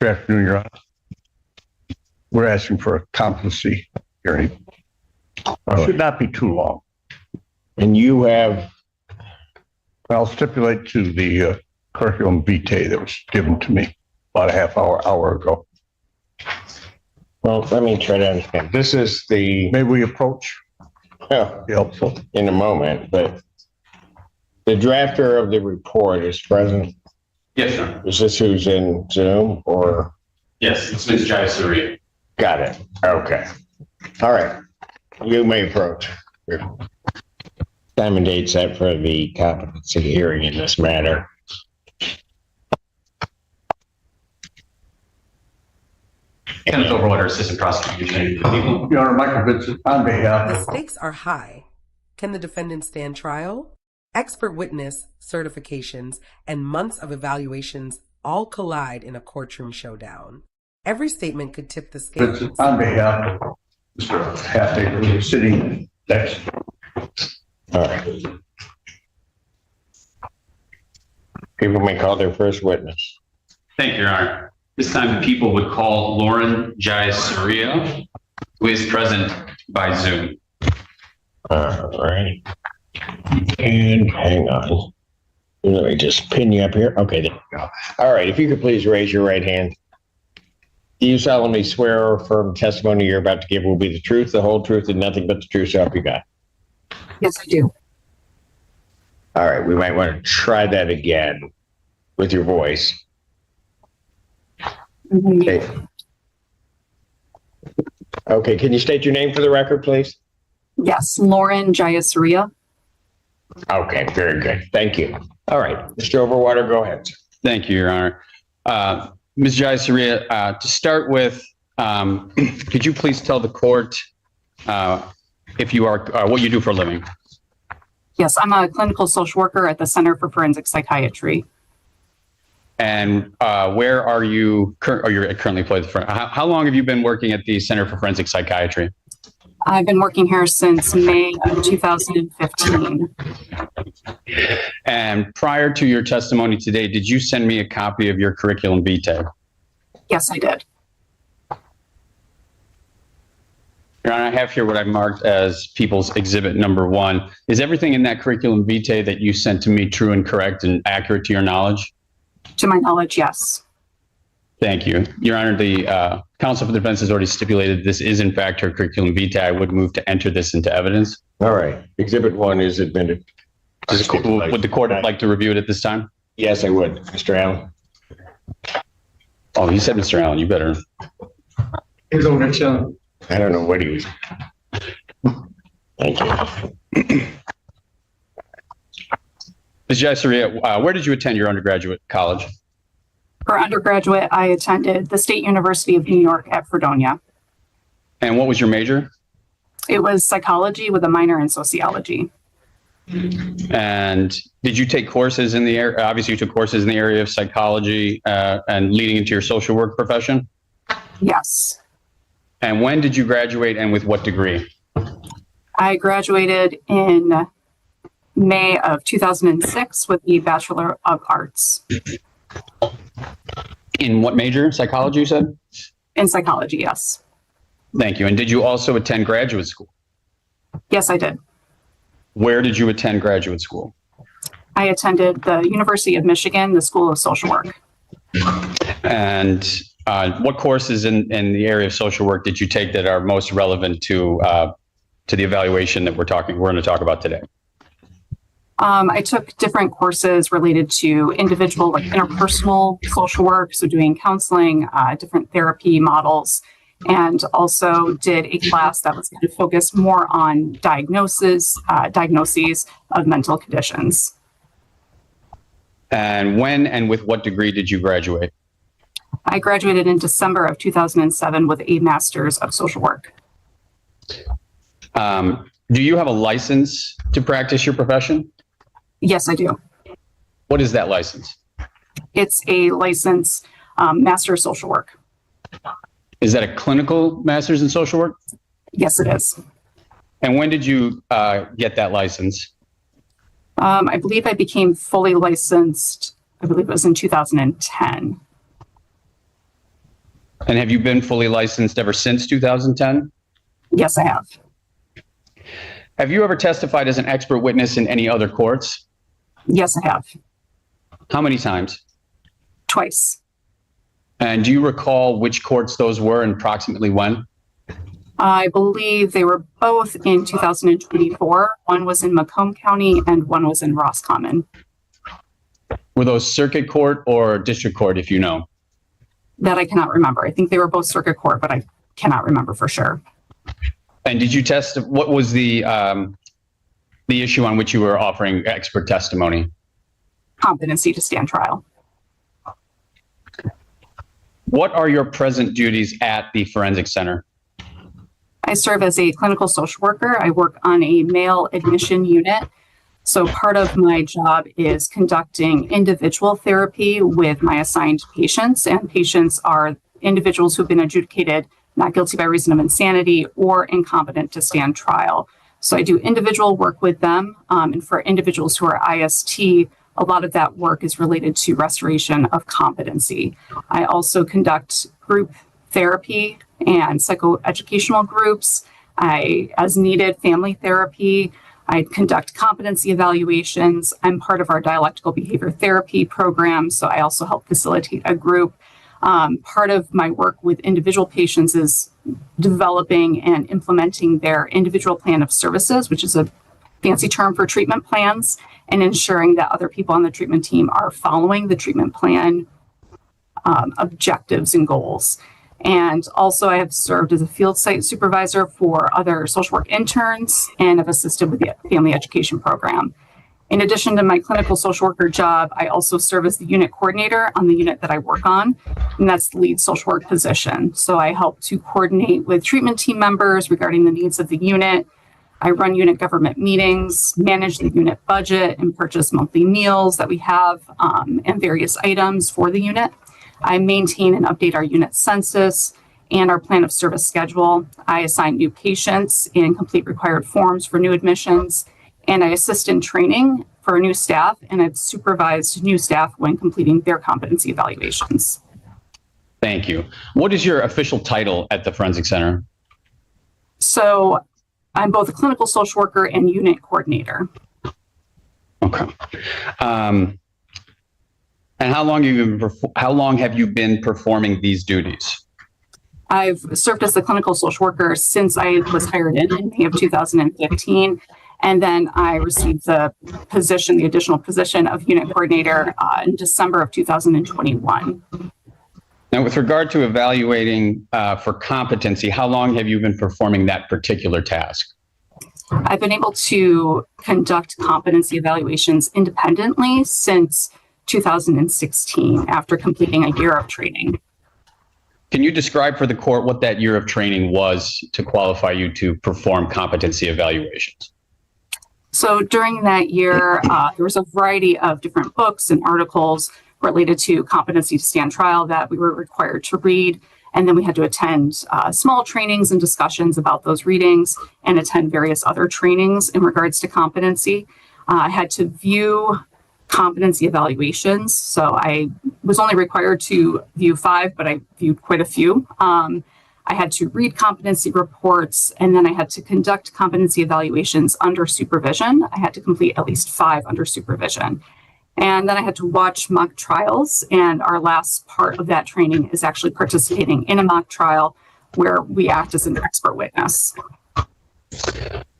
Good afternoon, Your Honor. We're asking for a competency hearing. It should not be too long. And you have, I'll stipulate to the curriculum vitae that was given to me about a half hour ago. well, let me try to understand. This is the, May we approach? well, Be helpful. in a moment, but the drafter of the report is present. Yes, sir. Is this who's in Zoom or? Yes, it's Ms. Jayasuriya. Got it. Okay. All right. You may approach. Time and date set for the competency hearing in this matter. Kenneth Overwater, Assistant Prosecution. Your Honor, Michael Vincent on behalf The of stakes are high. Can the defendant stand trial? Expert witness certifications and months of evaluations all collide in a courtroom showdown. Every statement could tip the scales. Vincent on behalf of Mr. Halfacre, who's sitting next. All right. People may call their first witness. Thank you, Your Honor. This time the people would call Lauren Jayasuriya, who is present by Zoom. All right. And hang on. Let me just pin you up here. Okay, there we go. All right, if you could please raise your right hand. Do you solemnly swear or affirm testimony you're about to give will be the truth, the whole truth, and nothing but the truth, so help you God? Yes, I do. All right, we might want to try that again with your voice. Okay. Okay, can you state your name for the record, please? Yes, Lauren Jayasuriya. Okay, very good. Thank you. All right, Mr. Overwater, go ahead, sir. Thank you, Your Honor. Ms. Jayasuriya, to start with, could you please tell the court if you are what you do for a living? Yes, I'm a clinical social worker at the Center for Forensic Psychiatry. And where are you? You're currently employed at the front. How long have you been working at the Center for Forensic Psychiatry? I've been working here since May of 2015. And prior to your testimony today, did you send me a copy of your curriculum vitae? Yes, I did. Your Honor, I have here what I marked as People's Exhibit Number 1. Is everything in that curriculum vitae that you sent to me true and correct and accurate to your knowledge? To my knowledge, yes. Thank you. Your Honor, the counsel for the defense has already stipulated this is in fact her curriculum vitae. I would move to enter this into evidence. All right, Exhibit 1 is admitted. Would the court like to review it at this time? Yes, I would. Mr. Allen? Oh, you said Mr. Allen, you better. He's over there chilling. I don't know what he was. Thank you. Ms. Jayasuriya, where did you attend your undergraduate college? For undergraduate, I attended the State University of New York at Fredonia. And what was your major? It was psychology with a minor in sociology. And did you take courses in the area? Obviously, you took courses in the area of psychology and leading into your social work profession? Yes. And when did you graduate and with what degree? I graduated in May of 2006 with the Bachelor of Arts. In what major? Psychology, you said? In psychology, yes. Thank you. And did you also attend graduate school? Yes, I did. Where did you attend graduate school? I attended the University of Michigan, the School of Social Work. And what courses in the area of social work did you take that are most relevant to the evaluation that we're going to talk about today? I took different courses related to individual, like interpersonal social work, so doing counseling, different therapy models, and also did a class that was going to focus more on diagnoses of mental conditions. And when and with what degree did you graduate? I graduated in December of 2007 with a Master's of Social Work. Do you have a license to practice your profession? Yes, I do. What is that license? It's a license, Master of Social Work. Is that a clinical master's in social work? Yes, it is. And when did you get that license? I believe I became fully licensed, I believe it was in 2010. And have you been fully licensed ever since 2010? Yes, I have. Have you ever testified as an expert witness in any other courts? Yes, I have. How many times? Twice. And do you recall which courts those were and approximately when? I believe they were both in 2024. One was in Macomb County and one was in Roscommon. Were those circuit court or district court, if you know? That I cannot remember. I think they were both circuit court, but I cannot remember for sure. And did you test, what was the issue on which you were offering expert testimony? Competency to stand trial. What are your present duties at the Forensic Center? I serve as a clinical social worker. I work on a male admission unit. So part of my job is conducting individual therapy with my assigned patients, and patients are individuals who've been adjudicated not guilty by reason of insanity or incompetent to stand trial. So I do individual work with them, and for individuals who are IST, a lot of that work is related to restoration of competency. I also conduct group therapy and psychoeducational groups. As needed, family therapy. I conduct competency evaluations. I'm part of our dialectical behavior therapy program, so I also help facilitate a group. Part of my work with individual patients is developing and implementing their individual plan of services, which is a fancy term for treatment plans, and ensuring that other people on the treatment team are following the treatment plan objectives and goals. And also I have served as a field site supervisor for other social work interns and have assisted with the family education program. In addition to my clinical social worker job, I also serve as the unit coordinator on the unit that I work on, and that's the lead social work position. So I help to coordinate with treatment team members regarding the needs of the unit. I run unit government meetings, manage the unit budget, and purchase monthly meals that we have and various items for the unit. I maintain and update our unit census and our plan of service schedule. I assign new patients and complete required forms for new admissions, and I assist in training for new staff, and I've supervised new staff when completing their competency evaluations. Thank you. What is your official title at the Forensic Center? So I'm both a clinical social worker and unit coordinator. Okay. And how long have you been performing these duties? I've served as a clinical social worker since I was hired in May of 2015. And then I received the additional position of unit coordinator in December of 2021. Now, with regard to evaluating for competency, how long have you been performing that particular task? I've been able to conduct competency evaluations independently since 2016 after completing a year of training. Can you describe for the court what that year of training was to qualify you to perform competency evaluations? So during that year, there was a variety of different books and articles related to competency to stand trial that we were required to read. And then we had to attend small trainings and discussions about those readings and attend various other trainings in regards to competency. I had to view competency evaluations. So I was only required to view 5, but I viewed quite a few. I had to read competency reports, and then I had to conduct competency evaluations under supervision. I had to complete at least 5 under supervision. And then I had to watch mock trials. And our last part of that training is actually participating in a mock trial where we act as an expert witness.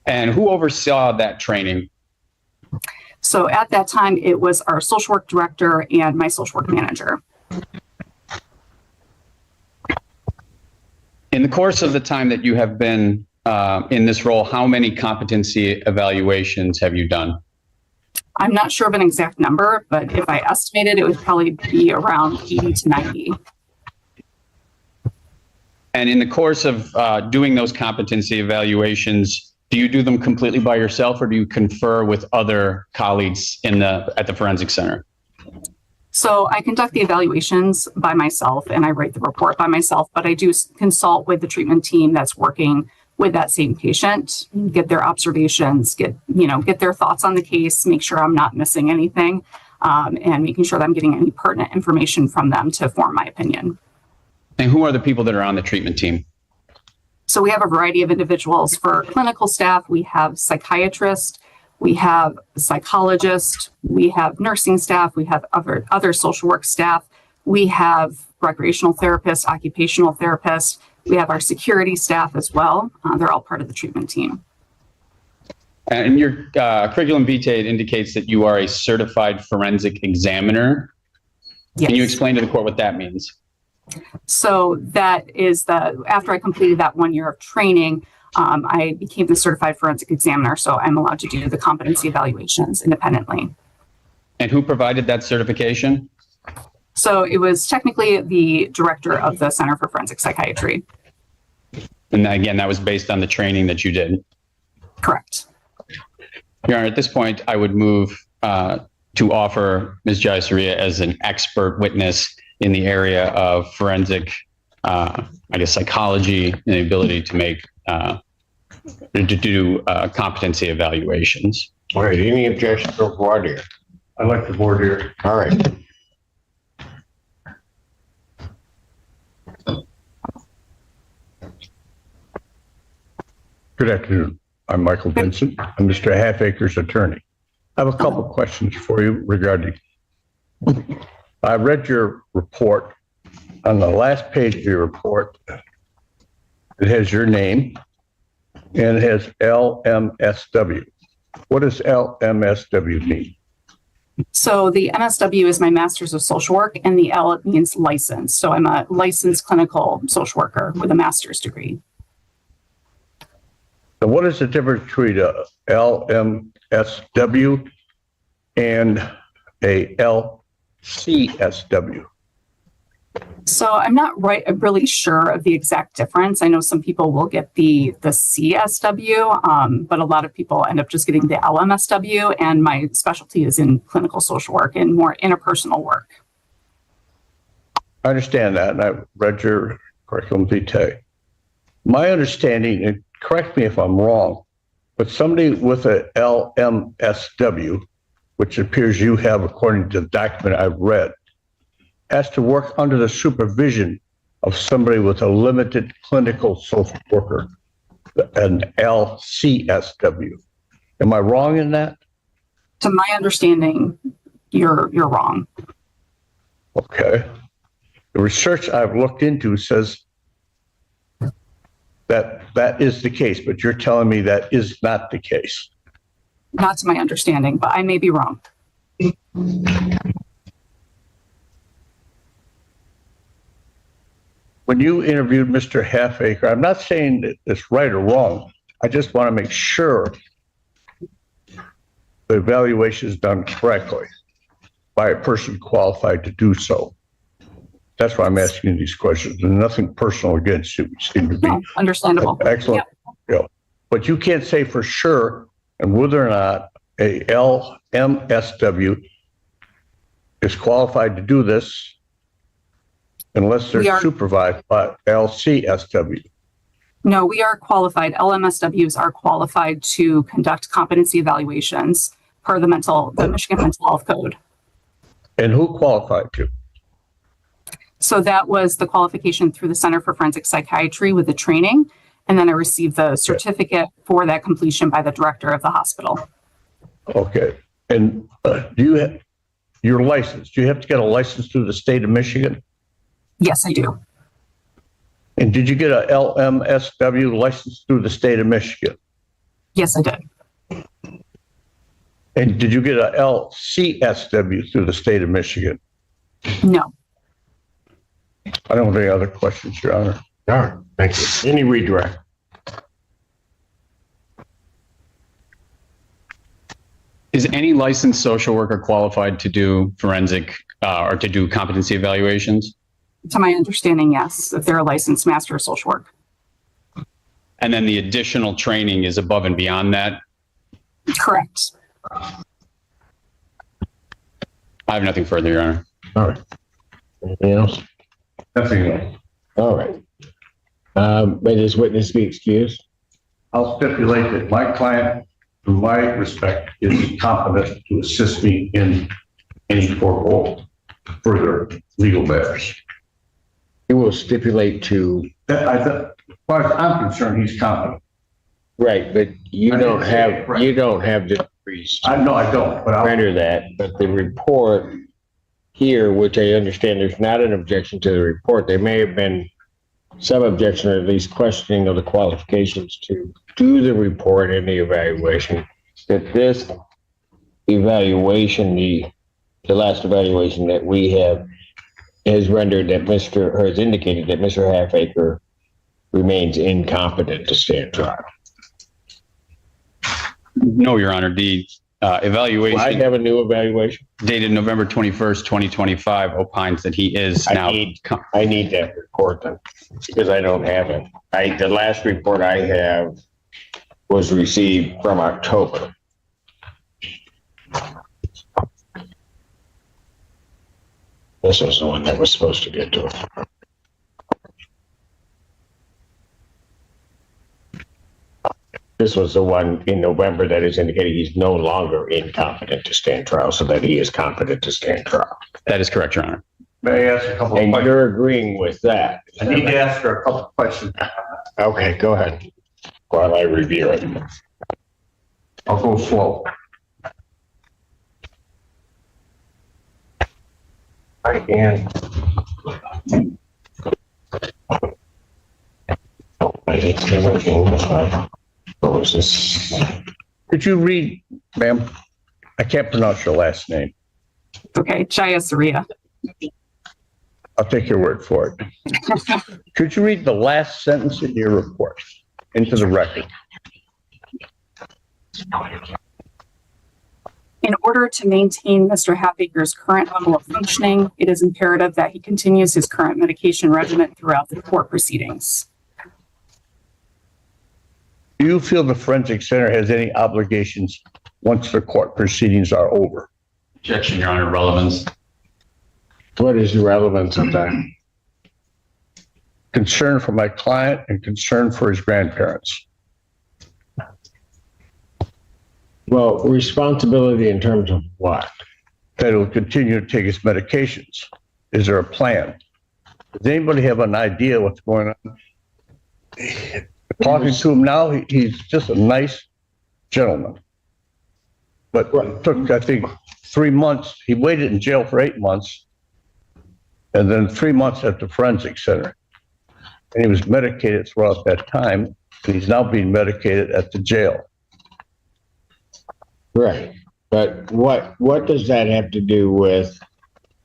And who oversaw that training? So at that time, it was our social work director and my social work manager. In the course of the time that you have been in this role, how many competency evaluations have you done? I'm not sure of an exact number, but if I estimated, it would probably be around 80 to 90. And in the course of doing those competency evaluations, do you do them completely by yourself, or do you confer with other colleagues at the Forensic Center? So I conduct the evaluations by myself and I write the report by myself, but I do consult with the treatment team that's working with that same patient, get their observations, get their thoughts on the case, make sure I'm not missing anything, and making sure that I'm getting any pertinent information from them to form my opinion. And who are the people that are on the treatment team? So we have a variety of individuals. For clinical staff, we have psychiatrists, we have psychologists, we have nursing staff, we have other social work staff, we have recreational therapists, occupational therapists, we have our security staff as well. They're all part of the treatment team. And your curriculum vitae indicates that you are a certified forensic examiner. Yes. Can you explain to the court what that means? So that is after I completed that 1 year of training, I became the certified forensic examiner. So I'm allowed to do the competency evaluations independently. And who provided that certification? So it was technically the director of the Center for Forensic Psychiatry. And again, that was based on the training that you did. Correct. Your Honor, at this point, I would move to offer Ms. Jaisaria as an expert witness in the area of forensic, psychology and the ability to make, to do competency evaluations. All right, any objections from voir dire? I like the board here. All right. Good afternoon. I'm Michael Vincent. I'm Mr. Halfacre's attorney. I have a couple of questions for you regarding, I read your report. On the last page of your report, it has your name and it has LMSW. What does LMSW mean? So the MSW is my Master's of Social Work, and the L means license. So I'm a licensed clinical social worker with a master's degree. So what is the difference between a LMSW and a LCSW? So I'm not really sure of the exact difference. I know some people will get the CSW, but a lot of people end up just getting the LMSW, and my specialty is in clinical social work and more interpersonal work. I understand that, and I read your curriculum vitae. My understanding, and correct me if I'm wrong, but somebody with a LMSW, which appears you have according to the document I've read, has to work under the supervision of somebody with a limited clinical social worker, an LCSW. Am I wrong in that? To my understanding, you're wrong. Okay. The research I've looked into says that is the case, but you're telling me that is not the case. Not to my understanding, but I may be wrong. When you interviewed Mr. Halfacre, I'm not saying that it's right or wrong. I just want to make sure the evaluation is done correctly by a person qualified to do so. That's why I'm asking you these questions. And nothing personal against you. You seem to be understandable. Excellent. Yep. But you can't say for sure and whether or not a LMSW is qualified to do this unless they're supervised by LCSW. No, we are qualified. LMSWs are qualified to conduct competency evaluations per the Michigan Mental Health Code. And who qualified to? So that was the qualification through the Center for Forensic Psychiatry with the training. And then I received the certificate for that completion by the director of the hospital. Okay. And do you have your license? Do you have to get a license through the state of Michigan? Yes, I do. And did you get a LMSW license through the state of Michigan? Yes, I did. And did you get a LCSW through the state of Michigan? No. I don't have any other questions, Your Honor. All right, thank you. Any redirect? Is any licensed social worker qualified to do forensic or to do competency evaluations? To my understanding, yes, if they're a licensed master of social work. And then the additional training is above and beyond that? Correct. I have nothing further, Your Honor. All right. Anything else? Nothing else. All right. May this witness be excused? I'll stipulate that my client, in my respect, is competent to assist me in any further legal matters. You will stipulate to, As far as I'm concerned, he's competent. right, but you I don't didn't say have, correct. you don't have the degrees to No, I don't, but I'll, render that, but the report here, which I understand there's not an objection to the report, there may have been some objection or at least questioning of the qualifications to do the report and the evaluation, that this evaluation, the last evaluation that we have has rendered that or has indicated that Mr. Halfacre remains incompetent to stand trial. No, Your Honor. The I evaluation have a new evaluation. dated November 21st, 2025 opines that he is I now. need that report then, because I don't have it. The last report I have was received from October. This was the one that was supposed to get to it. This was the one in November that is indicating he's no longer incompetent to stand trial, so that he is competent to stand trial. That is correct, Your Honor. may I ask a couple of And questions? you're agreeing with that. I need to ask her a couple of questions. Okay, go ahead. While I review it. I'll go slow. I can. What was this? Could you read, ma'am? I can't pronounce your last name. Okay, Jaya. I'll take your word for it. Could you read the last sentence in your report into the record? In order to maintain Mr. Halfacre's current level of functioning, it is imperative that he continues his current medication regimen throughout the court proceedings. Do you feel the Forensic Center has any obligations once the court proceedings are over? Objection, Your Honor. Relevance. What is the relevance of that? Concern for my client and concern for his grandparents. Well, responsibility in terms of what? That he'll continue to take his medications. Is there a plan? Does anybody have an idea what's going on? Talking to him now, he's just a nice gentleman. But it took, I think, 3 months. He waited in jail for 8 months. And then 3 months at the Forensic Center. And he was medicated throughout that time. And he's now being medicated at the jail. Right. But what does that have to do with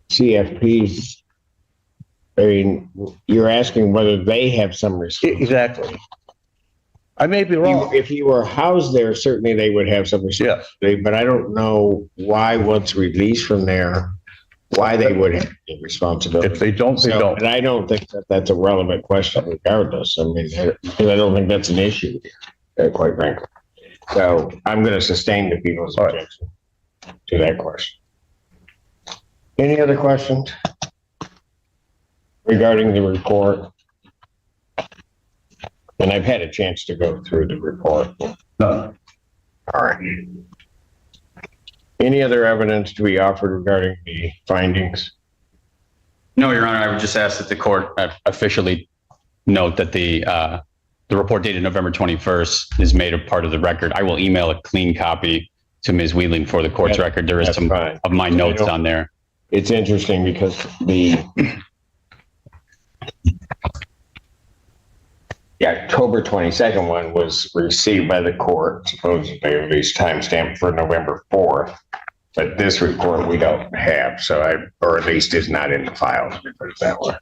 CFPs? I mean, you're asking whether they have some responsibility. Exactly. I may be wrong. If he were housed there, certainly they would have some responsibility, but I don't know why once released from there, why they would have any responsibility. If they don't, they don't. And I don't think that that's a relevant question regardless. I mean, because I don't think that's an issue here, quite frankly. So I'm going to sustain the people's All right. objection to that question. Any other questions regarding the report? And I've had a chance to go through the report. None. All right. Any other evidence to be offered regarding the findings? No, Your Honor. I would just ask that the court officially note that the report dated November 21st is made a part of the record. I will email a clean copy to Ms. Wheeling for the court's record. There is That's some fine. of my notes on there. It's interesting because the October 22nd one was received by the court, supposedly at least timestamped for November 4th. But this report we don't have, or at least is not in the file, let me put it that way.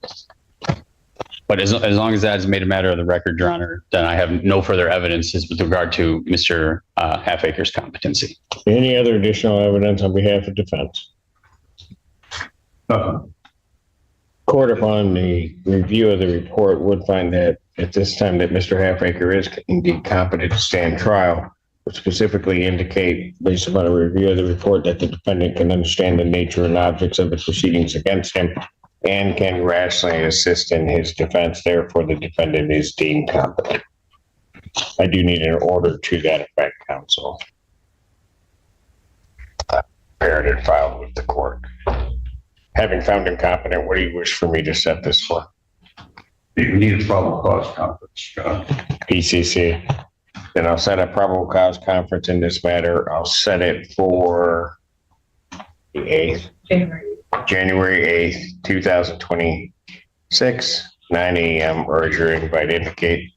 But as long as that is made a matter of the record, Your Honor, then I have no further evidence with regard to Mr. Halfacre's competency. Any other additional evidence on behalf of defense? Court, upon the review of the report, would find that at this time that Mr. Halfacre is indeed competent to stand trial, would specifically indicate, based upon a review of the report, that the defendant can understand the nature and objects of the proceedings against him and can rationally assist in his defense. Therefore, the defendant is deemed competent. I do need an order to that effect, counsel. Prepared and filed with the court. Having found him competent, what do you wish for me to set this for? You need a probable cause conference, John. PCC. Then I'll set a probable cause conference in this matter. I'll set it for the 8th, January 8th, 2026, 9 a.m. Urge your invite indicate.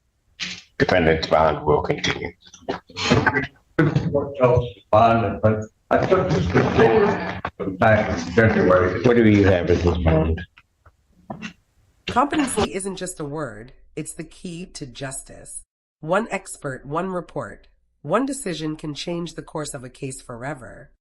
Defendant's bond will continue. What else is bond? But I took this report back in January. What do you have as this bond? Competency isn't just a word, it's the key to justice. One expert, one report, one decision can change the course of a case forever.